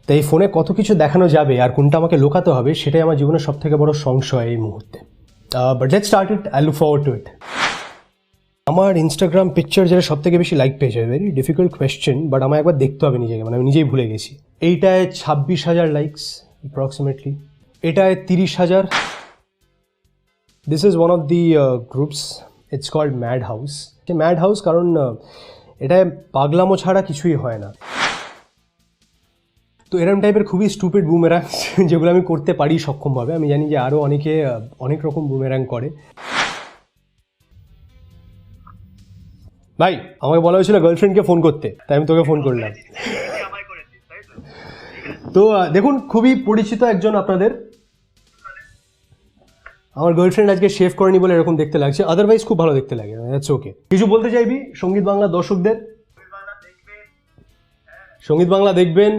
তো এই ফোনে কত কিছু দেখানো যাবে আর কোনটা আমাকে লুকাতে হবে সেটাই আমার জীবনের সবথেকে বড় সংশয় এই মুহূর্তে। But let's start it, I look forward to it. আমার ইনস্টাগ্রাম পিকচার যেটা সবথেকে বেশি লাইক পেয়েছে, ভেরি ডিফিকাল্ট কোয়েশ্চেন, বাট আমার একবার দেখতে হবে নিজেকে, মানে আমি নিজেই ভুলে গেছি। এইটায় 26,000 লাইকস অ্যাপ্রক্সিমেটলি, এটায় 30,000। This is one of the groups, it's called mad house. Mad house কারণ এটায় পাগলামো ছাড়া কিছুই হয় না। তো এরম টাইপের খুবই স্টুপিড বুমেরাং যেগুলো আমি করতে পারি সক্ষমভাবে। আমি জানি যে আরও অনেকে অনেক রকম বুমেরাং করে। ভাই, আমাকে বলা হয়েছিল গার্লফ্রেন্ডকে ফোন করতে, তাই আমি তোকে ফোন করলাম। তো দেখুন, খুবই পরিচিত একজন আপনাদের। আমার গার্লফ্রেন্ড আজকে শেভ করেনি বলে এরকম দেখতে লাগছে, আদারওয়াইজ খুব ভালো দেখতে লাগে। That's okay. কিছু বলতে চাইবি সঙ্গীত বাংলা দর্শকদের? সঙ্গীত বাংলা দেখবেন।